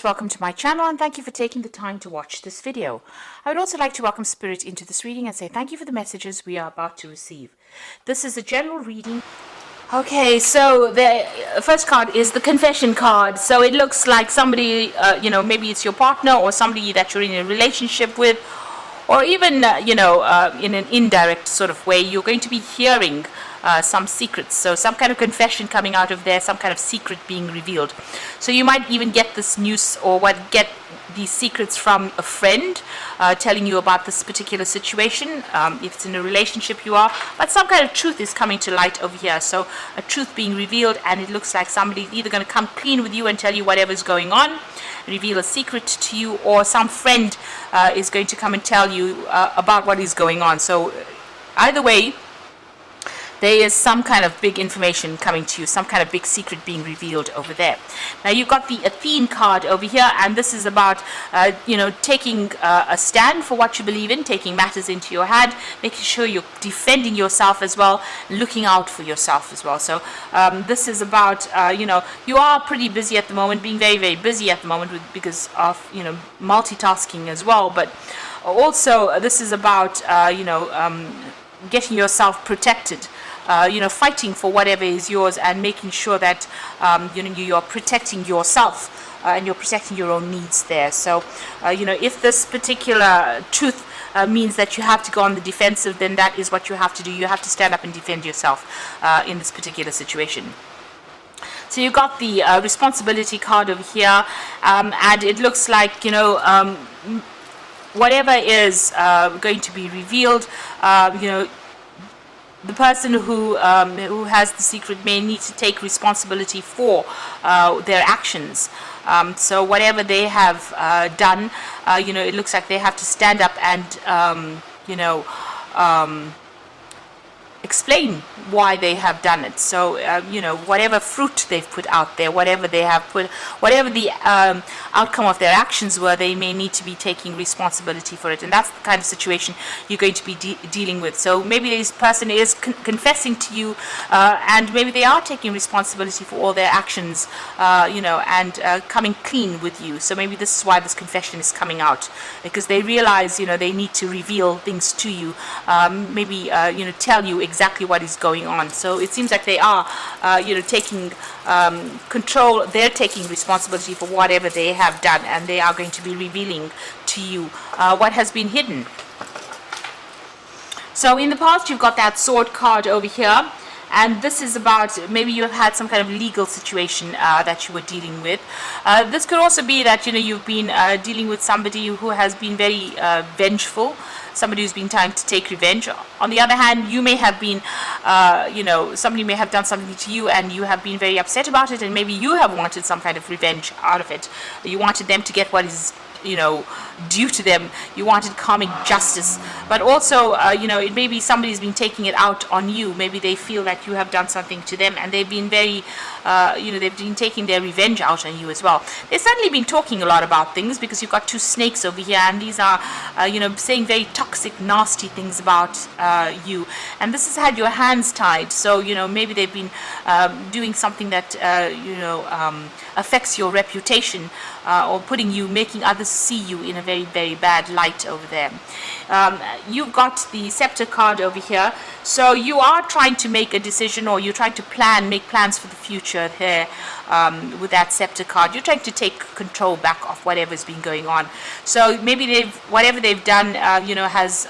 Welcome to my channel and thank you for taking the time to watch this video. I would also like to welcome Spirit into this reading and say thank you for the messages we are about to receive. This is a general reading. Okay, so the first card is the confession card. So it looks like somebody, maybe it's your partner or somebody that you're in a relationship with, or even, in an indirect sort of way, you're going to be hearing some secrets. So some kind of confession coming out of there, some kind of secret being revealed. So you might even get this news or get these secrets from a friend telling you about this particular situation, if it's in a relationship you are, but some kind of truth is coming to light over here. So a truth being revealed, and it looks like somebody's either going to come clean with you and tell you whatever's going on, reveal a secret to you, or some friend is going to come and tell you about what is going on. So either way, there is some kind of big information coming to you, some kind of big secret being revealed over there. Now you've got the Athene card over here, and this is about, taking a stand for what you believe in, taking matters into your hand, making sure you're defending yourself as well, looking out for yourself as well. So this is about, you are pretty busy at the moment, being very, very busy at the moment because of, multitasking as well. But also this is about, getting yourself protected. Fighting for whatever is yours and making sure that you're protecting yourself and you're protecting your own needs there. So if this particular truth means that you have to go on the defensive, then that is what you have to do. You have to stand up and defend yourself in this particular situation. So you got the responsibility card over here, and it looks like whatever is going to be revealed, the person who has the secret may need to take responsibility for their actions. So whatever they have done, it looks like they have to stand up and, explain why they have done it. So whatever fruit they've put out there, whatever they have put, whatever the outcome of their actions were, they may need to be taking responsibility for it. And that's the kind of situation you're going to be dealing with. So maybe this person is confessing to you, and maybe they are taking responsibility for all their actions, and coming clean with you. So maybe this is why this confession is coming out, because they realize they need to reveal things to you, maybe tell you exactly what is going on. So it seems like they are taking control. They're taking responsibility for whatever they have done, and they are going to be revealing to you what has been hidden. So in the past, you've got that sword card over here, and this is about maybe you have had some kind of legal situation that you were dealing with. This could also be that you've been dealing with somebody who has been very vengeful, somebody who's been trying to take revenge. On the other hand, you may have been, somebody may have done something to you and you have been very upset about it, and maybe you have wanted some kind of revenge out of it. You wanted them to get what is due to them. You wanted karmic justice, but also it may be somebody's been taking it out on you. Maybe they feel that you have done something to them, and they've been very they've been taking their revenge out on you as well. They've certainly been talking a lot about things, because you've got two snakes over here, and these are saying very toxic, nasty things about you, and this has had your hands tied. So maybe they've been doing something that affects your reputation, or making others see you in a very, very bad light over there. You've got the scepter card over here, so you are trying to make a decision, or you're trying to make plans for the future here. With that scepter card, you're trying to take control back of whatever's been going on. So maybe whatever they've done has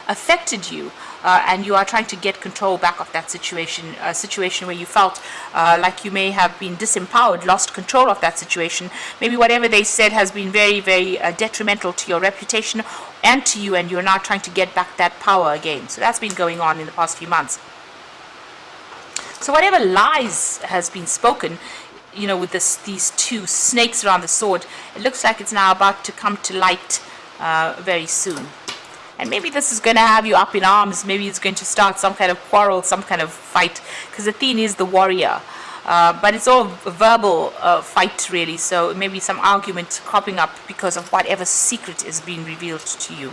affected you, and you are trying to get control back of that situation, a situation where you felt like you may have been disempowered, lost control of that situation. Maybe whatever they said has been very, very detrimental to your reputation and to you, and you're now trying to get back that power again. So that's been going on in the past few months. So whatever lies has been spoken, with these two snakes around the sword, it looks like it's now about to come to light very soon. And maybe this is going to have you up in arms. Maybe it's going to start some kind of quarrel, some kind of fight, because Athene is the warrior. But it's all a verbal fight, really. So maybe some argument cropping up because of whatever secret is being revealed to you.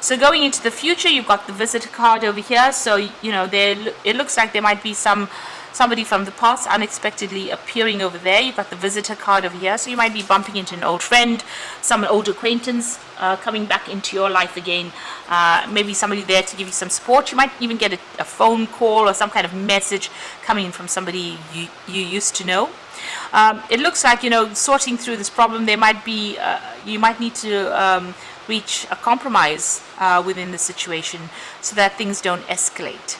So going into the future, you've got the visitor card over here. So, it looks like there might be some somebody from the past unexpectedly appearing over there. You've got the visitor card over here, so you might be bumping into an old friend, some old acquaintance coming back into your life again. Maybe somebody there to give you some support. You might even get a phone call or some kind of message coming in from somebody you used to know. It looks like, sorting through this problem, there might be, you might need to reach a compromise within the situation so that things don't escalate.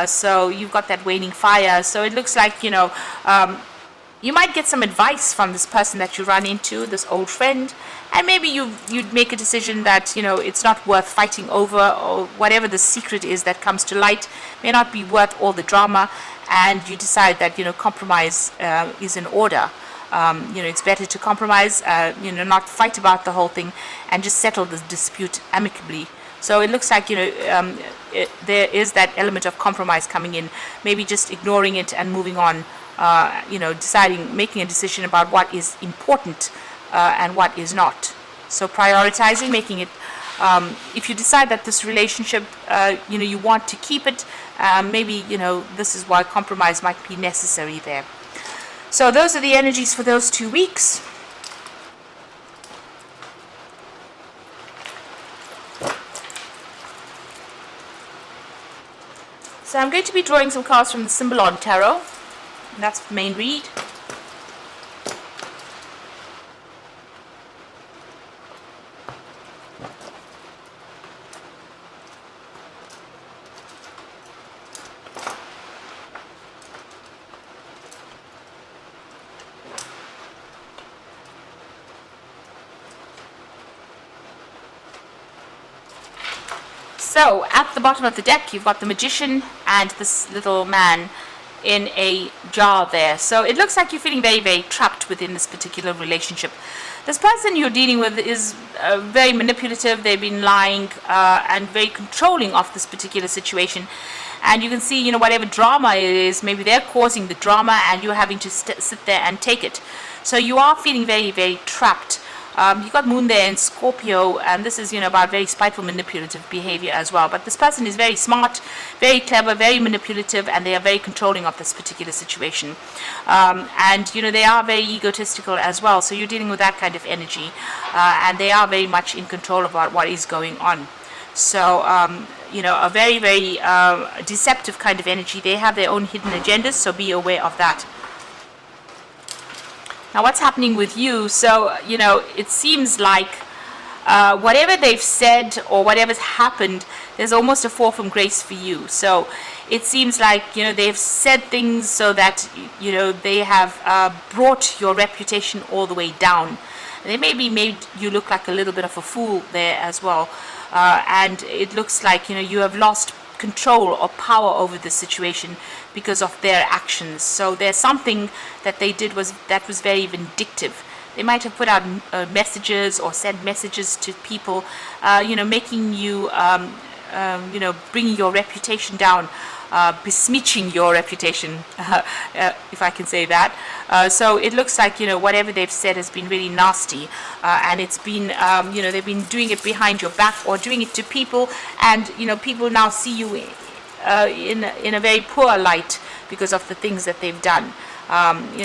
So you've got that waning fire. So it looks like, you might get some advice from this person that you run into, this old friend, and maybe you'd make a decision that, it's not worth fighting over, or whatever the secret is that comes to light may not be worth all the drama, and you decide that, compromise is in order. It's better to compromise, not fight about the whole thing, and just settle the dispute amicably. So it looks like, there is that element of compromise coming in, maybe just ignoring it and moving on, making a decision about what is important and what is not. So prioritizing, making it, if you decide that this relationship, you want to keep it, maybe, this is why compromise might be necessary there. So those are the energies for those 2 weeks. So I'm going to be drawing some cards from the Symbolon Tarot. And that's the main read. So at the bottom of the deck, you've got the Magician and this little man in a jar there. So it looks like you're feeling very, very trapped within this particular relationship. This person you're dealing with is very manipulative. They've been lying and very controlling of this particular situation. And you can see, whatever drama it is, maybe they're causing the drama and you're having to sit there and take it. So you are feeling very, very trapped. You've got Moon there in Scorpio, and this is, about very spiteful, manipulative behavior as well. But this person is very smart, very clever, very manipulative, and they are very controlling of this particular situation. And, they are very egotistical as well. So you're dealing with that kind of energy, and they are very much in control about what is going on. So, a very, very deceptive kind of energy. They have their own hidden agendas, so be aware of that. Now, what's happening with you? So, it seems like whatever they've said or whatever's happened, there's almost a fall from grace for you. So it seems like, they've said things so that, they have brought your reputation all the way down. They maybe made you look like a little bit of a fool there as well. And it looks like, you have lost control or power over the situation because of their actions. So there's something that they did that was very vindictive. They might have put out messages or sent messages to people, making you, bringing your reputation down, besmirching your reputation, if I can say that. So it looks like, whatever they've said has been really nasty, and it's been, they've been doing it behind your back or doing it to people, and, people now see you in a very poor light because of the things that they've done.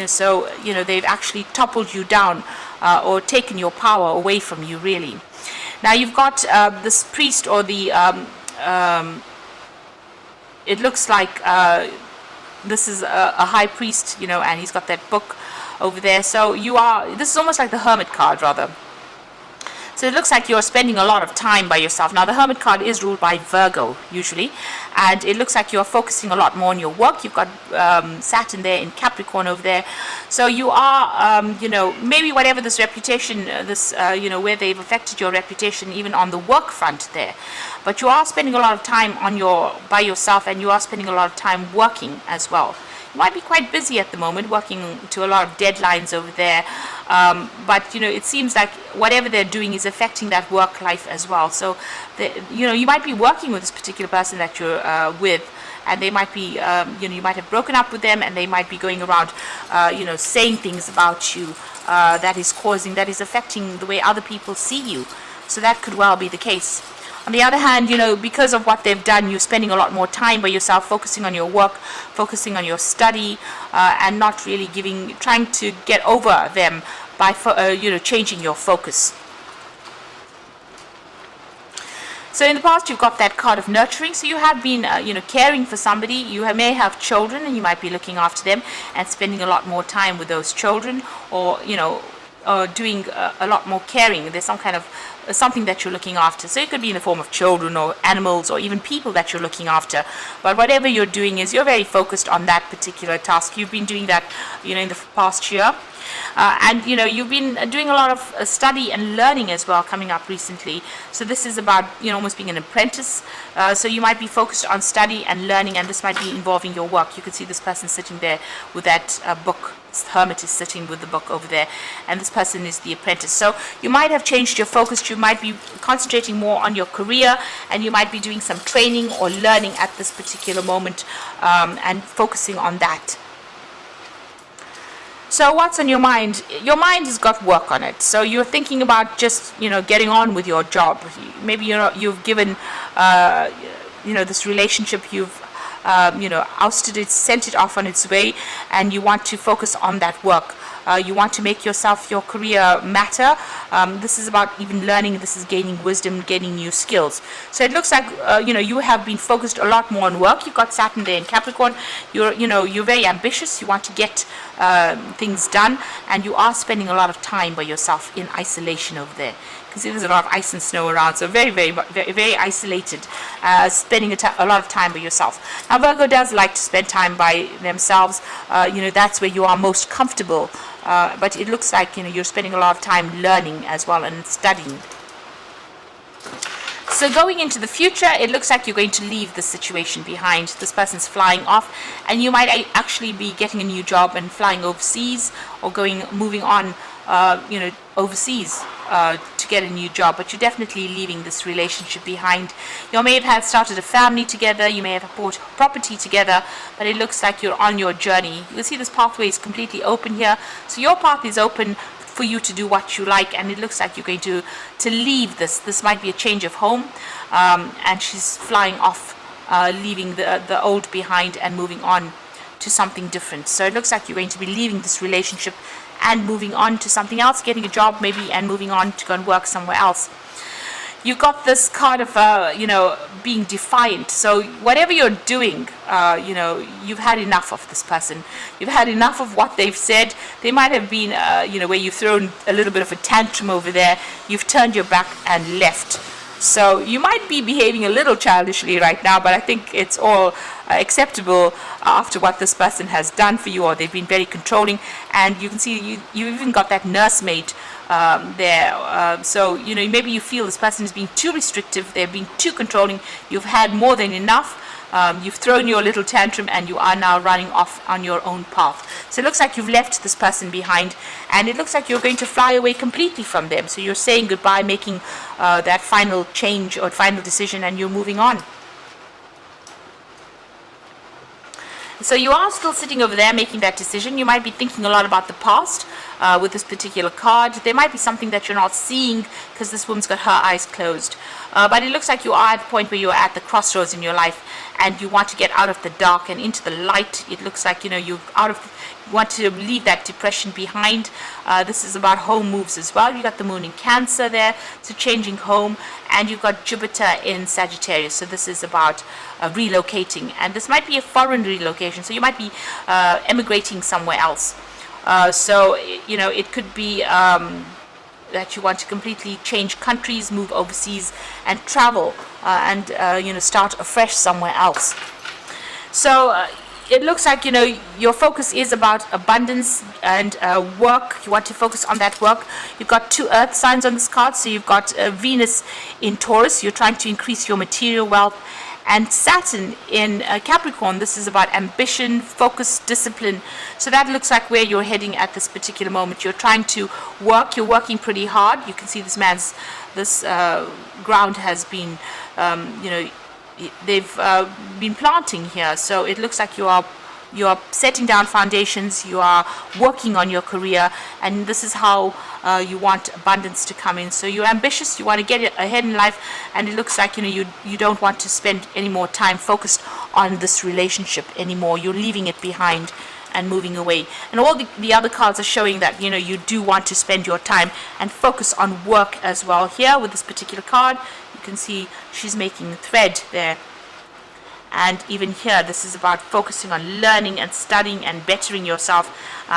So, they've actually toppled you down or taken your power away from you, really. Now you've got this priest or the, it looks like this is a high priest, and he's got that book over there. So this is almost like the Hermit card, rather. So it looks like you're spending a lot of time by yourself. Now, the Hermit card is ruled by Virgo, usually. And it looks like you're focusing a lot more on your work. You've got Saturn there in Capricorn over there. So you are, maybe whatever this reputation, where they've affected your reputation, even on the work front there. But you are spending a lot of time by yourself, and you are spending a lot of time working as well. You might be quite busy at the moment, working to a lot of deadlines over there. But, it seems like whatever they're doing is affecting that work life as well. So, you might be working with this particular person that you're with, and they might be, you might have broken up with them, and they might be going around, saying things about you that is affecting the way other people see you. So that could well be the case. On the other hand, because of what they've done, you're spending a lot more time by yourself, focusing on your work, focusing on your study, and not really trying to get over them by, changing your focus. So in the past, you've got that card of nurturing. So you have been, caring for somebody. You may have children, and you might be looking after them and spending a lot more time with those children, or doing a lot more caring. There's some kind of something that you're looking after. So it could be in the form of children or animals or even people that you're looking after. But whatever you're doing is you're very focused on that particular task. You've been doing that, in the past year. And you've been doing a lot of study and learning as well coming up recently. So this is about almost being an apprentice. So you might be focused on study and learning, and this might be involving your work. You can see this person sitting there with that book. This hermit is sitting with the book over there, and this person is the apprentice. So you might have changed your focus. You might be concentrating more on your career, and you might be doing some training or learning at this particular moment, and focusing on that. So what's on your mind? Your mind has got work on it. So you're thinking about just, getting on with your job. Maybe you've given, this relationship, you've, ousted it, sent it off on its way, and you want to focus on that work. You want to make your career matter. This is about even learning. This is gaining wisdom, gaining new skills. So it looks like, you have been focused a lot more on work. You've got Saturn there in Capricorn. You're very ambitious. You want to get things done, and you are spending a lot of time by yourself in isolation over there. You can see there's a lot of ice and snow around, so very, very, very, very isolated, spending a lot of time by yourself. Now, Virgo does like to spend time by themselves. That's where you are most comfortable. But it looks like you're spending a lot of time learning as well and studying. So going into the future, it looks like you're going to leave the situation behind. This person's flying off, and you might actually be getting a new job and flying overseas, or moving on, overseas to get a new job. But you're definitely leaving this relationship behind. You may have started a family together. You may have bought property together, but it looks like you're on your journey. You can see this pathway is completely open here. So your path is open for you to do what you like, and it looks like you're going to leave this. This might be a change of home, and she's flying off, leaving the old behind and moving on to something different. So it looks like you're going to be leaving this relationship and moving on to something else, getting a job maybe, and moving on to go and work somewhere else. You've got this card of, being defiant. So whatever you're doing, you've had enough of this person. You've had enough of what they've said. They might have been, where you've thrown a little bit of a tantrum over there. You've turned your back and left. So you might be behaving a little childishly right now, but I think it's all acceptable after what this person has done for you, or they've been very controlling. And you can see you even got that nursemaid there. So maybe you feel this person is being too restrictive, they're being too controlling. You've had more than enough. You've thrown your little tantrum, and you are now running off on your own path. So it looks like you've left this person behind, and it looks like you're going to fly away completely from them. So you're saying goodbye, making that final change or final decision, and you're moving on. So you are still sitting over there making that decision. You might be thinking a lot about the past with this particular card. There might be something that you're not seeing because this woman's got her eyes closed. But it looks like you are at the point where you're at the crossroads in your life, and you want to get out of the dark and into the light. It looks like you want to leave that depression behind. This is about home moves as well. You got the moon in Cancer there, so changing home, and you've got Jupiter in Sagittarius. So this is about relocating, and this might be a foreign relocation. So you might be emigrating somewhere else. So it could be that you want to completely change countries, move overseas, and travel, and start afresh somewhere else. So it looks like your focus is about abundance and work. You want to focus on that work. You've got 2 earth signs on this card. So you've got Venus in Taurus. You're trying to increase your material wealth. And Saturn in Capricorn, this is about ambition, focus, discipline. So that looks like where you're heading at this particular moment. You're trying to work. You're working pretty hard. You can see this ground has been, they've been planting here. So it looks like you are you're setting down foundations, you are working on your career, and this is how you want abundance to come in. So you're ambitious, you want to get ahead in life, and it looks like you don't want to spend any more time focused on this relationship anymore. You're leaving it behind and moving away. And all the other cards are showing that you do want to spend your time and focus on work as well. Here with this particular card, you can see she's making thread there. And even here, this is about focusing on learning and studying and bettering yourself,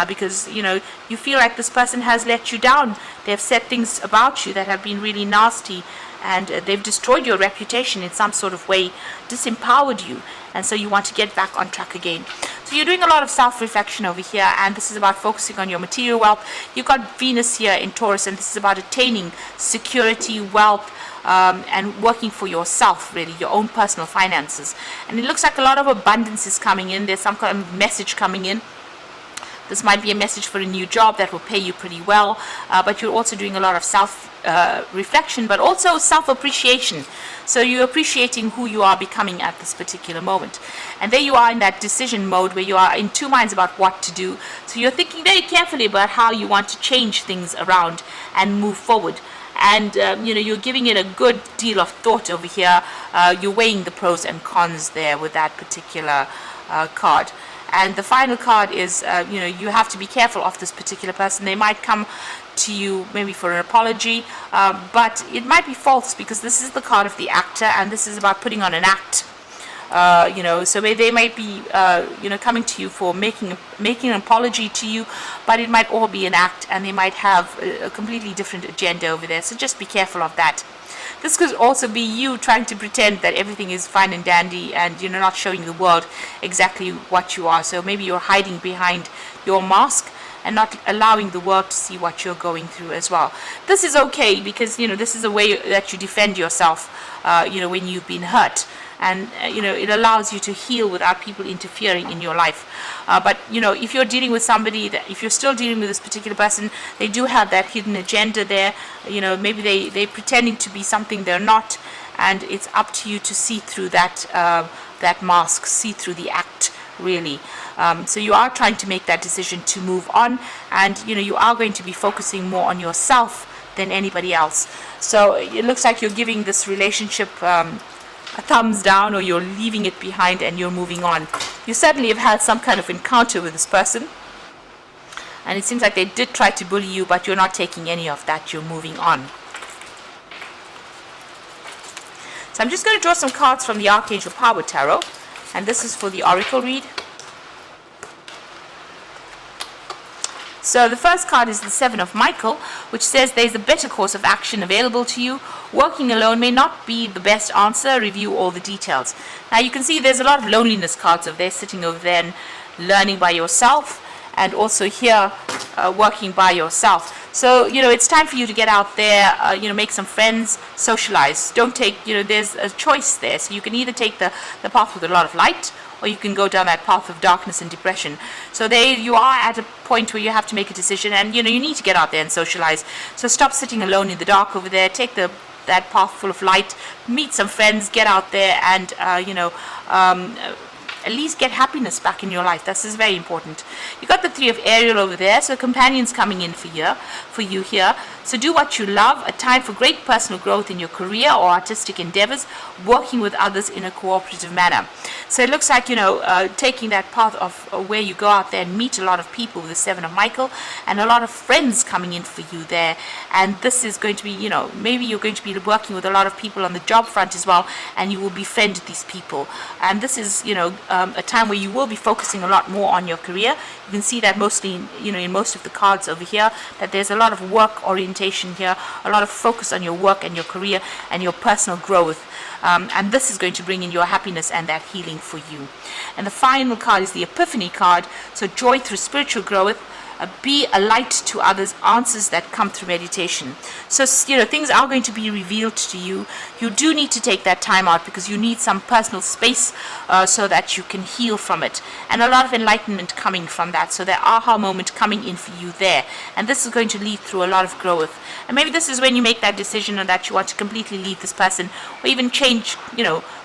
because you feel like this person has let you down. They've said things about you that have been really nasty, and they've destroyed your reputation in some sort of way, disempowered you, and so you want to get back on track again. So you're doing a lot of self-reflection over here, and this is about focusing on your material wealth. You've got Venus here in Taurus, and this is about attaining security, wealth, and working for yourself, really, your own personal finances. And it looks like a lot of abundance is coming in. There's some kind of message coming in. This might be a message for a new job that will pay you pretty well, but you're also doing a lot of self-reflection, but also self-appreciation. So you're appreciating who you are becoming at this particular moment. And there you are in that decision mode where you are in two minds about what to do. So you're thinking very carefully about how you want to change things around and move forward. And you're giving it a good deal of thought over here. You're weighing the pros and cons there with that particular card. And the final card is, you have to be careful of this particular person. They might come to you maybe for an apology, but it might be false, because this is the card of the actor, and this is about putting on an act. So they might be, coming to you for making an apology to you, but it might all be an act, and they might have a completely different agenda over there. So just be careful of that. This could also be you trying to pretend that everything is fine and dandy, and you're not showing the world exactly what you are. So maybe you're hiding behind your mask and not allowing the world to see what you're going through as well. This is okay, because this is a way that you defend yourself when you've been hurt. And it allows you to heal without people interfering in your life. But if you're dealing with somebody, if you're still dealing with this particular person, they do have that hidden agenda there. Maybe they're pretending to be something they're not, and it's up to you to see through that mask, see through the act, really. So you are trying to make that decision to move on, and you are going to be focusing more on yourself than anybody else. So it looks like you're giving this relationship a thumbs down, or you're leaving it behind and you're moving on. You certainly have had some kind of encounter with this person, and it seems like they did try to bully you, but you're not taking any of that. You're moving on. So I'm just going to draw some cards from the Archangel Power Tarot, and this is for the Oracle read. So the first card is the Seven of Michael, which says there's a better course of action available to you. Working alone may not be the best answer. Review all the details. Now you can see there's a lot of loneliness cards over there, sitting over there and learning by yourself, and also here working by yourself. So it's time for you to get out there, make some friends, socialize. Don't take, there's a choice there. So you can either take the path with a lot of light, or you can go down that path of darkness and depression. So there you are at a point where you have to make a decision, and you need to get out there and socialize. So stop sitting alone in the dark over there. Take that path full of light, meet some friends, get out there, and at least get happiness back in your life. This is very important. You got the Three of Ariel over there, so companions coming in for you here. So do what you love, a time for great personal growth in your career or artistic endeavors, working with others in a cooperative manner. So it looks like, taking that path of where you go out there and meet a lot of people with the Seven of Michael, and a lot of friends coming in for you there. And this is going to be, maybe you're going to be working with a lot of people on the job front as well, and you will befriend these people. And this is, a time where you will be focusing a lot more on your career. You can see that mostly, in most of the cards over here, that there's a lot of work orientation here, a lot of focus on your work and your career and your personal growth. And this is going to bring in your happiness and that healing for you. And the final card is the Epiphany card. So joy through spiritual growth, be a light to others, answers that come through meditation. So, things are going to be revealed to you. You do need to take that time out because you need some personal space so that you can heal from it. And a lot of enlightenment coming from that. So, there aha moment coming in for you there. And this is going to lead through a lot of growth. And maybe this is when you make that decision that you want to completely leave this person, or even change,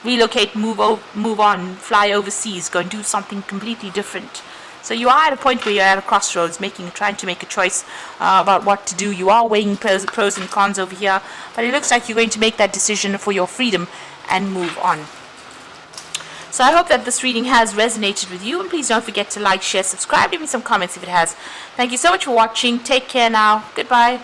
relocate, move on, fly overseas, go and do something completely different. So you are at a point where you're at a crossroads, trying to make a choice about what to do. You are weighing pros and cons over here, but it looks like you're going to make that decision for your freedom and move on. So I hope that this reading has resonated with you, and please don't forget to like, share, subscribe, leave me some comments if it has. Thank you so much for watching. Take care now. Goodbye.